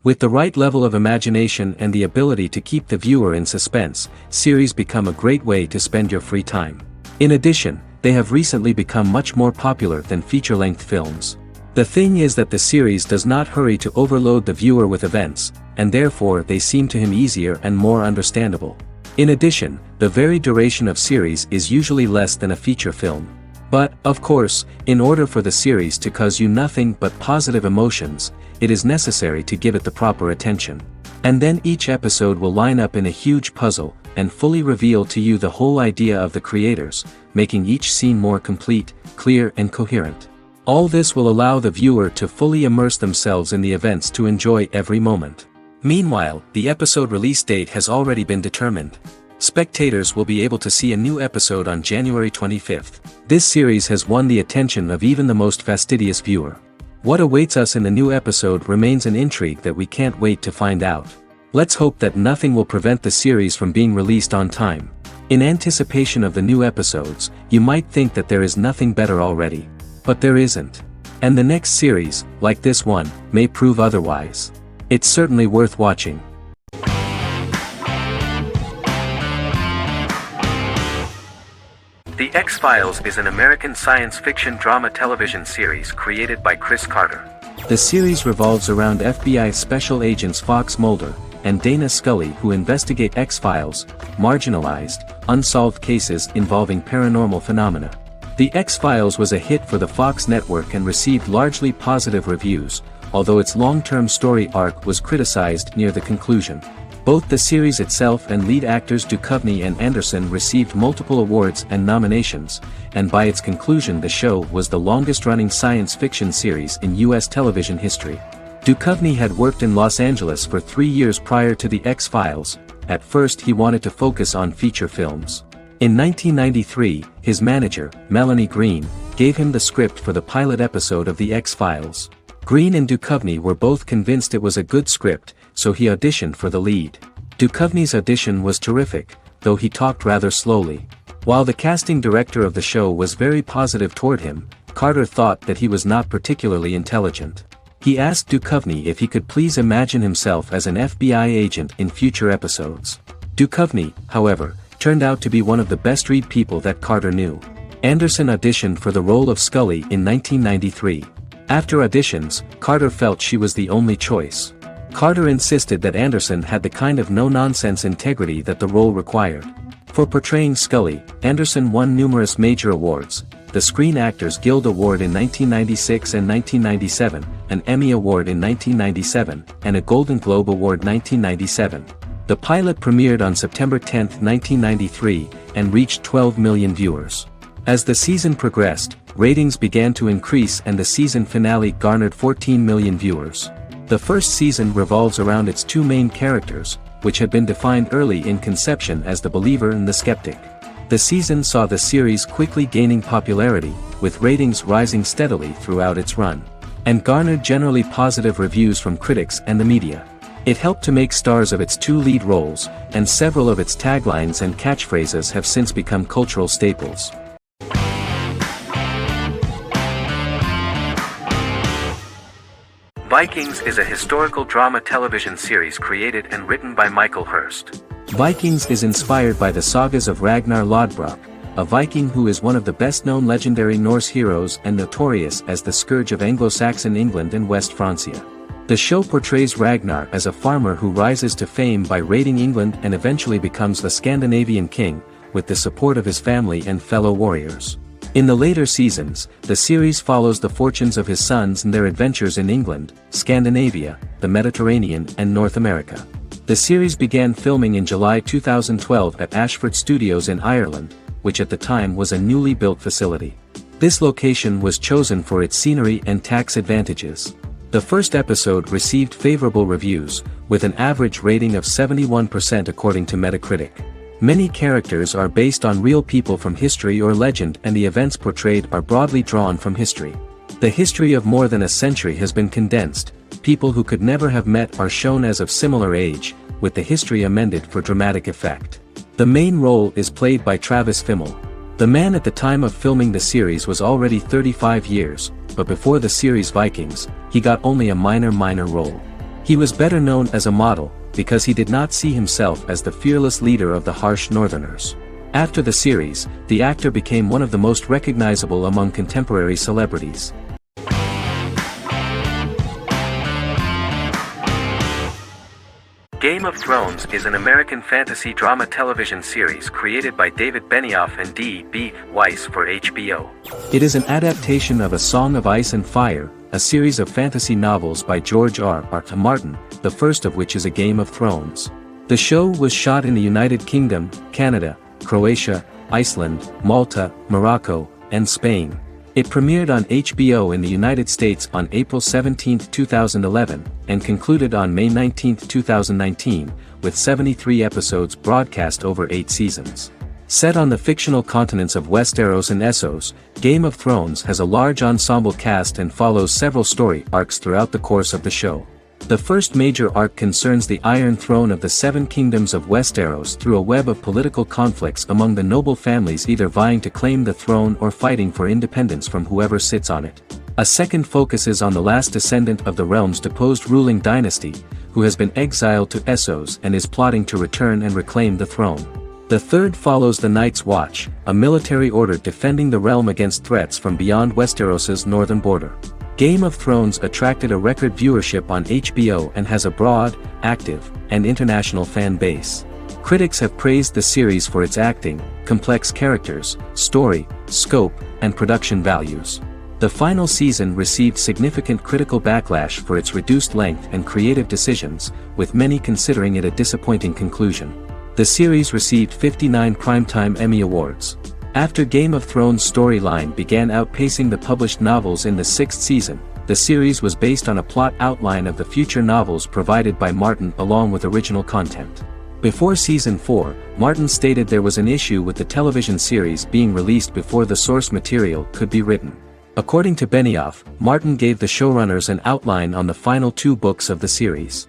With the right level of imagination and the ability to keep the viewer in suspense, series become a great way to spend your free time. In addition, they have recently become much more popular than feature-length films. The thing is that the series does not hurry to overload the viewer with events, and therefore they seem to him easier and more understandable. In addition, the very duration of series is usually less than a feature film. But, of course, in order for the series to cause you nothing but positive emotions, it is necessary to give it the proper attention. And then each episode will line up in a huge puzzle, and fully reveal to you the whole idea of the creators, making each scene more complete, clear and coherent. All this will allow the viewer to fully immerse themselves in the events to enjoy every moment. Meanwhile, the episode release date has already been determined. Spectators will be able to see a new episode on January 25th. This series has won the attention of even the most fastidious viewer. What awaits us in the new episode remains an intrigue that we can't wait to find out. Let's hope that nothing will prevent the series from being released on time. In anticipation of the new episodes, you might think that there is nothing better already. But there isn't. And the next series, like this one, may prove otherwise. It's certainly worth watching. The X-Files is an American science fiction drama television series created by Chris Carter. The series revolves around FBI special agents Fox Mulder and Dana Scully, who investigate X-Files, marginalized, unsolved cases involving paranormal phenomena. The X-Files was a hit for the Fox network and received largely positive reviews, although its long-term story arc was criticized near the conclusion. Both the series itself and lead actors Duchovny and Anderson received multiple awards and nominations, and by its conclusion the show was the longest-running science fiction series in U.S. television history. Duchovny had worked in Los Angeles for 3 years prior to The X-Files. At first he wanted to focus on feature films. In 1993, his manager, Melanie Green, gave him the script for the pilot episode of The X-Files. Green and Duchovny were both convinced it was a good script, so he auditioned for the lead. Duchovny's audition was terrific, though he talked rather slowly. While the casting director of the show was very positive toward him, Carter thought that he was not particularly intelligent. He asked Duchovny if he could please imagine himself as an FBI agent in future episodes. Duchovny, however, turned out to be one of the best-read people that Carter knew. Anderson auditioned for the role of Scully in 1993. After auditions, Carter felt she was the only choice. Carter insisted that Anderson had the kind of no-nonsense integrity that the role required. For portraying Scully, Anderson won numerous major awards, the Screen Actors Guild Award in 1996 and 1997, an Emmy Award in 1997, and a Golden Globe Award 1997. The pilot premiered on September 10, 1993, and reached 12 million viewers. As the season progressed, ratings began to increase and the season finale garnered 14 million viewers. The first season revolves around its two main characters, which had been defined early in conception as the believer and the skeptic. The season saw the series quickly gaining popularity, with ratings rising steadily throughout its run, and garnered generally positive reviews from critics and the media. It helped to make stars of its two lead roles, and several of its taglines and catchphrases have since become cultural staples. Vikings is a historical drama television series created and written by Michael Hurst. Vikings is inspired by the sagas of Ragnar Lodbrok, a Viking who is one of the best-known legendary Norse heroes and notorious as the scourge of Anglo-Saxon England and West Francia. The show portrays Ragnar as a farmer who rises to fame by raiding England and eventually becomes the Scandinavian king, with the support of his family and fellow warriors. In the later seasons, the series follows the fortunes of his sons and their adventures in England, Scandinavia, the Mediterranean and North America. The series began filming in July 2012 at Ashford Studios in Ireland, which at the time was a newly built facility. This location was chosen for its scenery and tax advantages. The first episode received favorable reviews, with an average rating of 71% according to Metacritic. Many characters are based on real people from history or legend, and the events portrayed are broadly drawn from history. The history of more than a century has been condensed. People who could never have met are shown as of similar age, with the history amended for dramatic effect. The main role is played by Travis Fimmel. The man at the time of filming the series was already 35 years, but before the series Vikings, he got only a minor role. He was better known as a model, because he did not see himself as the fearless leader of the harsh Northerners. After the series, the actor became one of the most recognizable among contemporary celebrities. Game of Thrones is an American fantasy drama television series created by David Benioff and D.B. Weiss for HBO. It is an adaptation of A Song of Ice and Fire, a series of fantasy novels by George R.R. Martin, the first of which is A Game of Thrones. The show was shot in the United Kingdom, Canada, Croatia, Iceland, Malta, Morocco, and Spain. It premiered on HBO in the United States on April 17, 2011, and concluded on May 19, 2019, with 73 episodes broadcast over 8 seasons. Set on the fictional continents of Westeros and Essos, Game of Thrones has a large ensemble cast and follows several story arcs throughout the course of the show. The first major arc concerns the Iron Throne of the Seven Kingdoms of Westeros through a web of political conflicts among the noble families either vying to claim the throne or fighting for independence from whoever sits on it. A second focuses on the last descendant of the realm's deposed ruling dynasty, who has been exiled to Essos and is plotting to return and reclaim the throne. The third follows the Night's Watch, a military order defending the realm against threats from beyond Westeros's northern border. Game of Thrones attracted a record viewership on HBO and has a broad, active, and international fan base. Critics have praised the series for its acting, complex characters, story, scope, and production values. The final season received significant critical backlash for its reduced length and creative decisions, with many considering it a disappointing conclusion. The series received 59 Primetime Emmy Awards. After Game of Thrones' storyline began outpacing the published novels in the 6th season, the series was based on a plot outline of the future novels provided by Martin along with original content. Before Season 4, Martin stated there was an issue with the television series being released before the source material could be written. According to Benioff, Martin gave the showrunners an outline on the final 2 books of the series.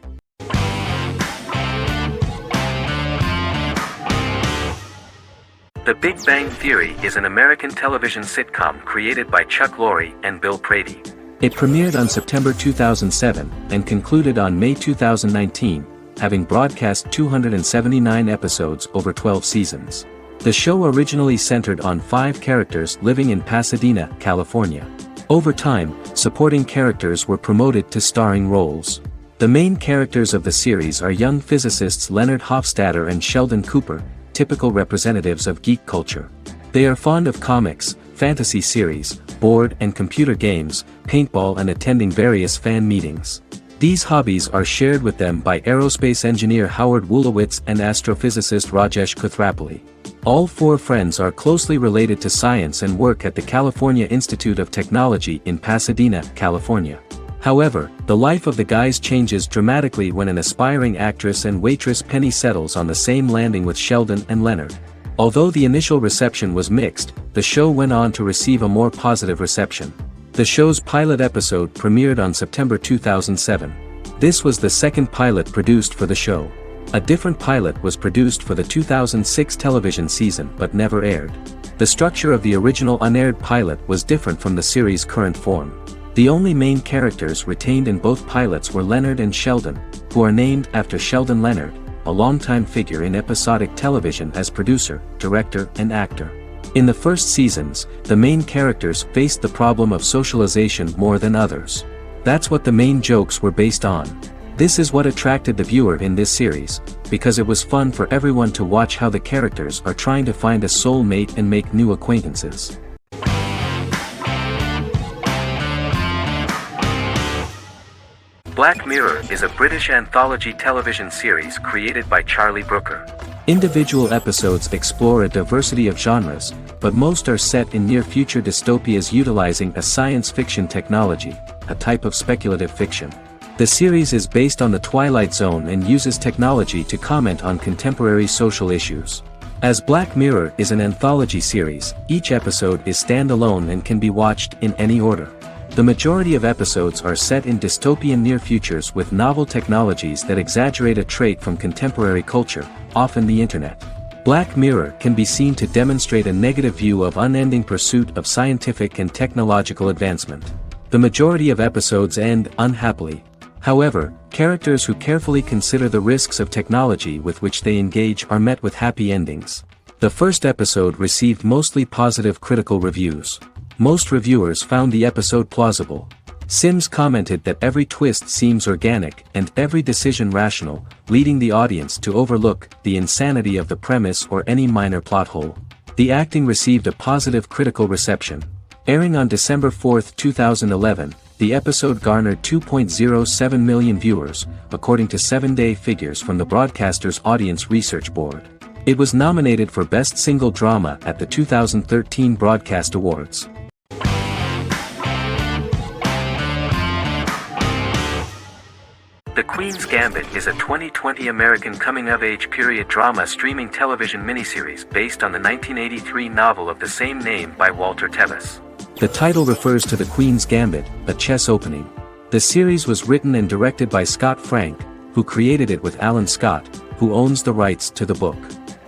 The Big Bang Theory is an American television sitcom created by Chuck Lorre and Bill Prady. It premiered on September 2007 and concluded on May 2019, having broadcast 279 episodes over 12 seasons. The show originally centered on 5 characters living in Pasadena, California. Over time, supporting characters were promoted to starring roles. The main characters of the series are young physicists Leonard Hofstadter and Sheldon Cooper, typical representatives of geek culture. They are fond of comics, fantasy series, board and computer games, paintball and attending various fan meetings. These hobbies are shared with them by aerospace engineer Howard Wolowitz and astrophysicist Rajesh Kuthrapalli. All 4 friends are closely related to science and work at the California Institute of Technology in Pasadena, California. However, the life of the guys changes dramatically when an aspiring actress and waitress Penny settles on the same landing with Sheldon and Leonard. Although the initial reception was mixed, the show went on to receive a more positive reception. The show's pilot episode premiered on September 2007. This was the second pilot produced for the show. A different pilot was produced for the 2006 television season but never aired. The structure of the original unaired pilot was different from the series' current form. The only main characters retained in both pilots were Leonard and Sheldon, who are named after Sheldon Leonard, a longtime figure in episodic television as producer, director, and actor. In the first seasons, the main characters faced the problem of socialization more than others. That's what the main jokes were based on. This is what attracted the viewer in this series, because it was fun for everyone to watch how the characters are trying to find a soul mate and make new acquaintances. Black Mirror is a British anthology television series created by Charlie Brooker. Individual episodes explore a diversity of genres, but most are set in near-future dystopias utilizing a science fiction technology, a type of speculative fiction. The series is based on the Twilight Zone and uses technology to comment on contemporary social issues. As Black Mirror is an anthology series, each episode is standalone and can be watched in any order. The majority of episodes are set in dystopian near futures with novel technologies that exaggerate a trait from contemporary culture, often the internet. Black Mirror can be seen to demonstrate a negative view of unending pursuit of scientific and technological advancement. The majority of episodes end unhappily. However, characters who carefully consider the risks of technology with which they engage are met with happy endings. The first episode received mostly positive critical reviews. Most reviewers found the episode plausible. Sims commented that every twist seems organic and every decision rational, leading the audience to overlook the insanity of the premise or any minor plot hole. The acting received a positive critical reception. Airing on December 4, 2011, the episode garnered 2.07 million viewers, according to 7-day figures from the broadcaster's Audience Research Board. It was nominated for Best Single Drama at the 2013 Broadcast Awards. The Queen's Gambit is a 2020 American coming-of-age period drama streaming television miniseries based on the 1983 novel of the same name by Walter Tevis. The title refers to the Queen's Gambit, a chess opening. The series was written and directed by Scott Frank, who created it with Alan Scott, who owns the rights to the book.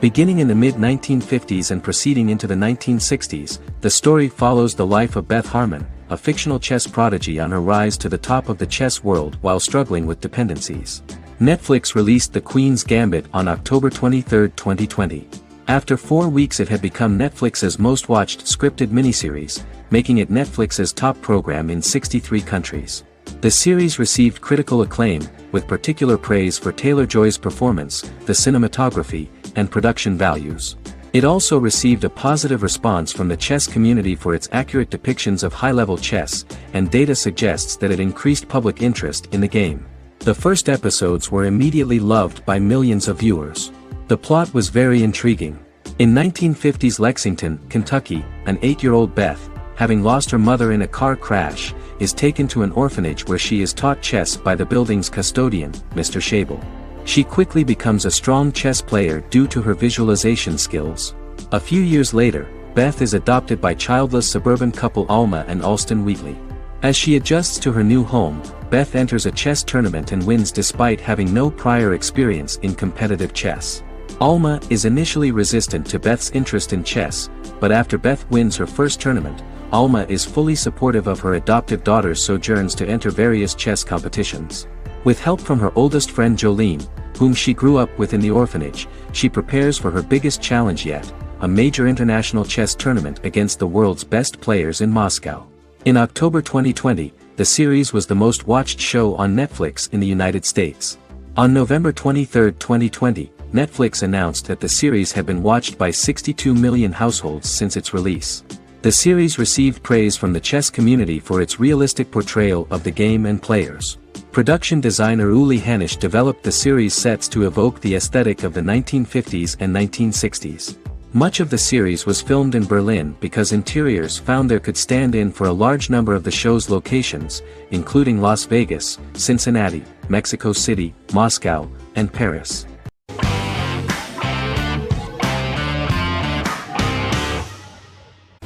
Beginning in the mid-1950s and proceeding into the 1960s, the story follows the life of Beth Harmon, a fictional chess prodigy on her rise to the top of the chess world while struggling with dependencies. Netflix released The Queen's Gambit on October 23, 2020. After 4 weeks it had become Netflix's most-watched scripted miniseries, making it Netflix's top program in 63 countries. The series received critical acclaim, with particular praise for Taylor-Joy's performance, the cinematography, and production values. It also received a positive response from the chess community for its accurate depictions of high-level chess, and data suggests that it increased public interest in the game. The first episodes were immediately loved by millions of viewers. The plot was very intriguing. In 1950s Lexington, Kentucky, an 8-year-old Beth, having lost her mother in a car crash, is taken to an orphanage where she is taught chess by the building's custodian, Mr. Schabel. She quickly becomes a strong chess player due to her visualization skills. A few years later, Beth is adopted by childless suburban couple Alma and Alston Wheatley. As she adjusts to her new home, Beth enters a chess tournament and wins despite having no prior experience in competitive chess. Alma is initially resistant to Beth's interest in chess, but after Beth wins her first tournament, Alma is fully supportive of her adoptive daughter's sojourns to enter various chess competitions. With help from her oldest friend Jolene, whom she grew up with in the orphanage, she prepares for her biggest challenge yet, a major international chess tournament against the world's best players in Moscow. In October 2020, the series was the most watched show on Netflix in the United States. On November 23, 2020, Netflix announced that the series had been watched by 62 million households since its release. The series received praise from the chess community for its realistic portrayal of the game and players. Production designer Uli Hanisch developed the series sets to evoke the aesthetic of the 1950s and 1960s. Much of the series was filmed in Berlin because interiors found there could stand in for a large number of the show's locations, including Las Vegas, Cincinnati, Mexico City, Moscow, and Paris.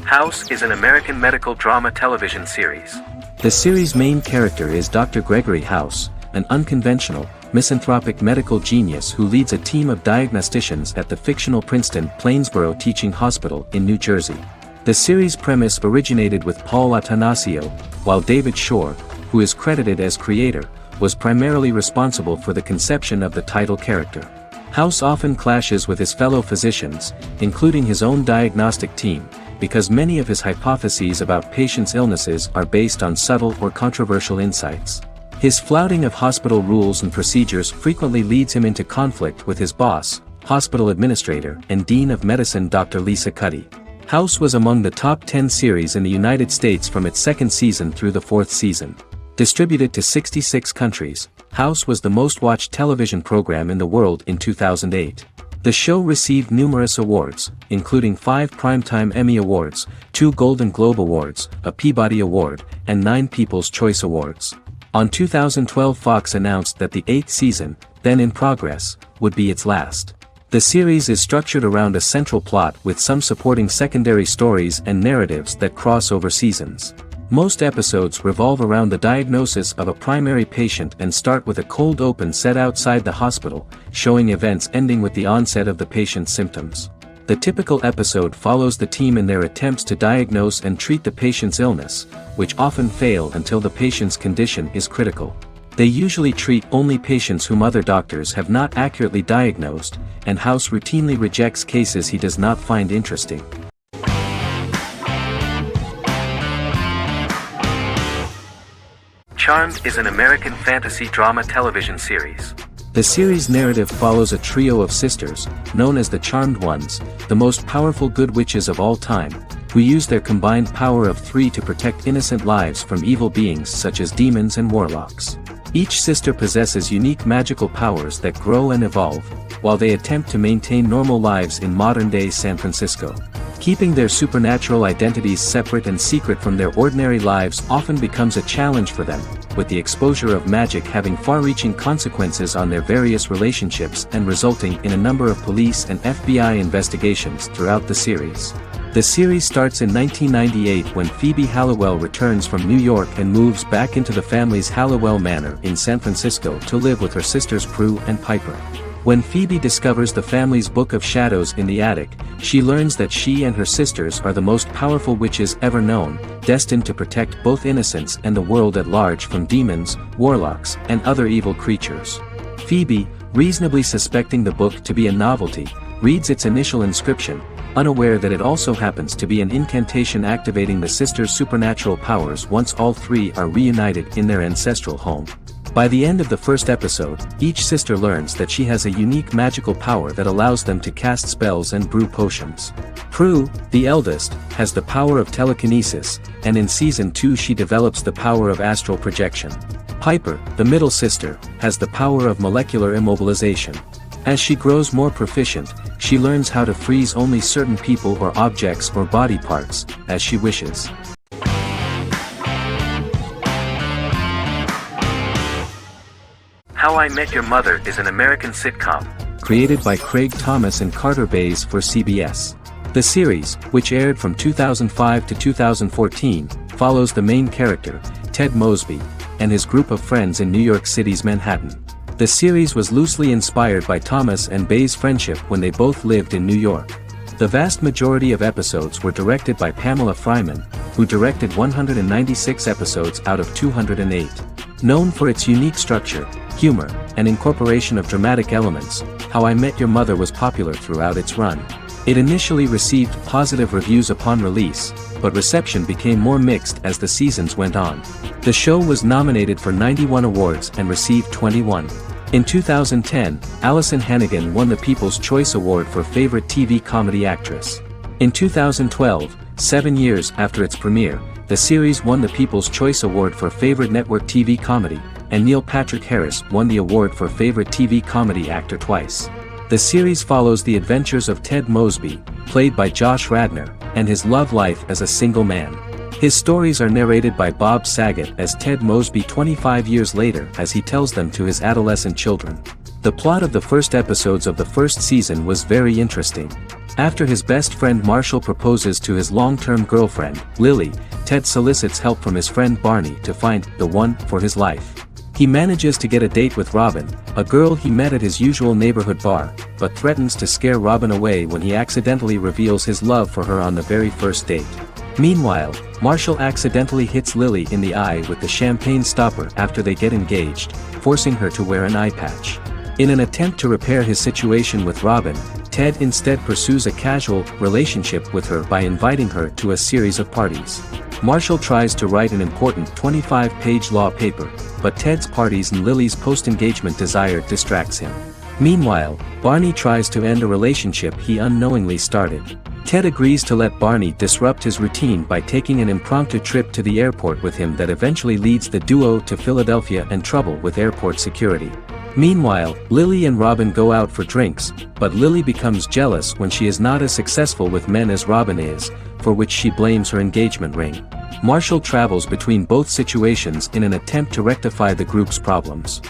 House is an American medical drama television series. The series' main character is Dr. Gregory House, an unconventional, misanthropic medical genius who leads a team of diagnosticians at the fictional Princeton Plainsboro Teaching Hospital in New Jersey. The series' premise originated with Paul Attanasio, while David Shore, who is credited as creator, was primarily responsible for the conception of the title character. House often clashes with his fellow physicians, including his own diagnostic team, because many of his hypotheses about patients' illnesses are based on subtle or controversial insights. His flouting of hospital rules and procedures frequently leads him into conflict with his boss, hospital administrator and dean of medicine Dr. Lisa Cuddy. House was among the top 10 series in the United States from its second season through the fourth season. Distributed to 66 countries, House was the most-watched television program in the world in 2008. The show received numerous awards, including 5 Primetime Emmy Awards, 2 Golden Globe Awards, a Peabody Award, and 9 People's Choice Awards. On 2012 Fox announced that the 8th season, then in progress, would be its last. The series is structured around a central plot with some supporting secondary stories and narratives that cross over seasons. Most episodes revolve around the diagnosis of a primary patient and start with a cold open set outside the hospital, showing events ending with the onset of the patient's symptoms. The typical episode follows the team in their attempts to diagnose and treat the patient's illness, which often fail until the patient's condition is critical. They usually treat only patients whom other doctors have not accurately diagnosed, and House routinely rejects cases he does not find interesting. Charmed is an American fantasy drama television series. The series' narrative follows a trio of sisters, known as the Charmed Ones, the most powerful good witches of all time, who use their combined power of 3 to protect innocent lives from evil beings such as demons and warlocks. Each sister possesses unique magical powers that grow and evolve, while they attempt to maintain normal lives in modern-day San Francisco. Keeping their supernatural identities separate and secret from their ordinary lives often becomes a challenge for them, with the exposure of magic having far-reaching consequences on their various relationships and resulting in a number of police and FBI investigations throughout the series. The series starts in 1998 when Phoebe Halliwell returns from New York and moves back into the family's Halliwell Manor in San Francisco to live with her sisters Prue and Piper. When Phoebe discovers the family's Book of Shadows in the attic, she learns that she and her sisters are the most powerful witches ever known, destined to protect both innocents and the world at large from demons, warlocks, and other evil creatures. Phoebe, reasonably suspecting the book to be a novelty, reads its initial inscription, unaware that it also happens to be an incantation activating the sisters' supernatural powers once all 3 are reunited in their ancestral home. By the end of the first episode, each sister learns that she has a unique magical power that allows them to cast spells and brew potions. Prue, the eldest, has the power of telekinesis, and in Season 2 she develops the power of astral projection. Piper, the middle sister, has the power of molecular immobilization. As she grows more proficient, she learns how to freeze only certain people or objects or body parts, as she wishes. How I Met Your Mother is an American sitcom. Created by Craig Thomas and Carter Bays for CBS. The series, which aired from 2005 to 2014, follows the main character, Ted Mosby, and his group of friends in New York City's Manhattan. The series was loosely inspired by Thomas and Bays' friendship when they both lived in New York. The vast majority of episodes were directed by Pamela Fryman, who directed 196 episodes out of 208. Known for its unique structure, humor, and incorporation of dramatic elements, How I Met Your Mother was popular throughout its run. It initially received positive reviews upon release, but reception became more mixed as the seasons went on. The show was nominated for 91 awards and received 21. In 2010, Allison Hannigan won the People's Choice Award for Favorite TV Comedy Actress. In 2012, 7 years after its premiere, the series won the People's Choice Award for Favorite Network TV Comedy, and Neil Patrick Harris won the award for Favorite TV Comedy Actor twice. The series follows the adventures of Ted Mosby, played by Josh Radnor, and his love life as a single man. His stories are narrated by Bob Saget as Ted Mosby 25 years later as he tells them to his adolescent children. The plot of the first episodes of the first season was very interesting. After his best friend Marshall proposes to his long-term girlfriend, Lily, Ted solicits help from his friend Barney to find the one for his life. He manages to get a date with Robin, a girl he met at his usual neighborhood bar, but threatens to scare Robin away when he accidentally reveals his love for her on the very first date. Meanwhile, Marshall accidentally hits Lily in the eye with the champagne stopper after they get engaged, forcing her to wear an eye patch. In an attempt to repair his situation with Robin, Ted instead pursues a casual relationship with her by inviting her to a series of parties. Marshall tries to write an important 25-page law paper, but Ted's parties and Lily's post-engagement desire distracts him. Meanwhile, Barney tries to end a relationship he unknowingly started. Ted agrees to let Barney disrupt his routine by taking an impromptu trip to the airport with him that eventually leads the duo to Philadelphia and trouble with airport security. Meanwhile, Lily and Robin go out for drinks, but Lily becomes jealous when she is not as successful with men as Robin is, for which she blames her engagement ring. Marshall travels between both situations in an attempt to rectify the group's problems.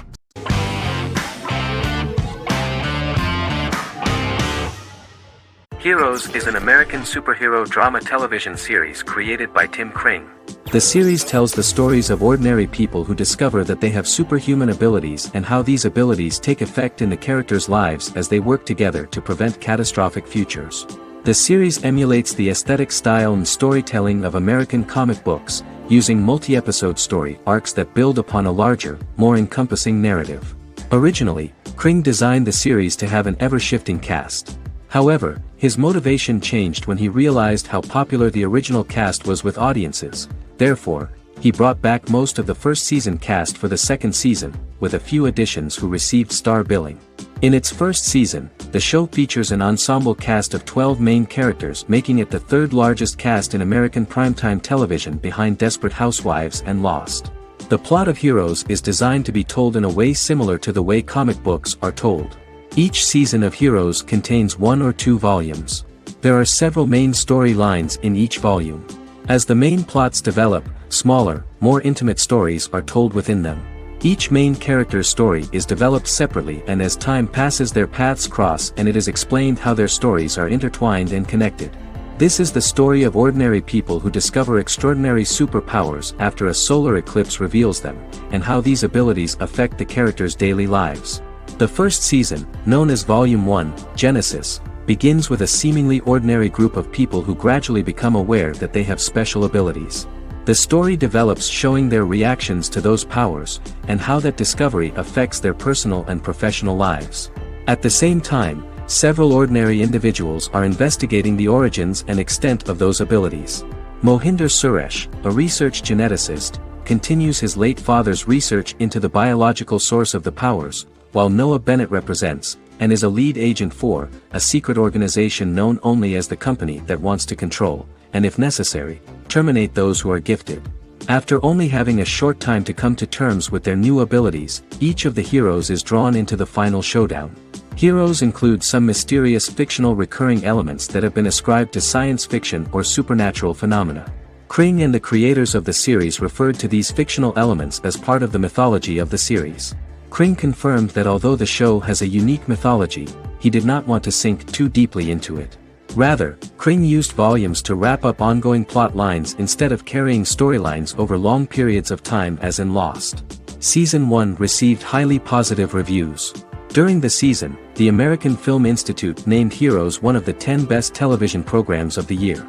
Heroes is an American superhero drama television series created by Tim Kring. The series tells the stories of ordinary people who discover that they have superhuman abilities and how these abilities take effect in the characters' lives as they work together to prevent catastrophic futures. The series emulates the aesthetic style and storytelling of American comic books, using multi-episode story arcs that build upon a larger, more encompassing narrative. Originally, Kring designed the series to have an ever-shifting cast. However, his motivation changed when he realized how popular the original cast was with audiences. Therefore, he brought back most of the first season cast for the second season, with a few additions who received star billing. In its first season, the show features an ensemble cast of 12 main characters, making it the third largest cast in American primetime television behind Desperate Housewives and Lost. The plot of Heroes is designed to be told in a way similar to the way comic books are told. Each season of Heroes contains 1 or 2 volumes. There are several main storylines in each volume. As the main plots develop, smaller, more intimate stories are told within them. Each main character's story is developed separately, and as time passes their paths cross and it is explained how their stories are intertwined and connected. This is the story of ordinary people who discover extraordinary superpowers after a solar eclipse reveals them, and how these abilities affect the characters' daily lives. The first season, known as Volume 1, Genesis, begins with a seemingly ordinary group of people who gradually become aware that they have special abilities. The story develops showing their reactions to those powers, and how that discovery affects their personal and professional lives. At the same time, several ordinary individuals are investigating the origins and extent of those abilities. Mohinder Suresh, a research geneticist, continues his late father's research into the biological source of the powers, while Noah Bennett represents, and is a lead agent for, a secret organization known only as the Company that wants to control, and if necessary, terminate those who are gifted. After only having a short time to come to terms with their new abilities, each of the heroes is drawn into the final showdown. Heroes include some mysterious fictional recurring elements that have been ascribed to science fiction or supernatural phenomena. Kring and the creators of the series referred to these fictional elements as part of the mythology of the series. Kring confirmed that although the show has a unique mythology, he did not want to sink too deeply into it. Rather, Kring used volumes to wrap up ongoing plot lines instead of carrying storylines over long periods of time as in Lost. Season 1 received highly positive reviews. During the season, the American Film Institute named Heroes one of the 10 best television programs of the year.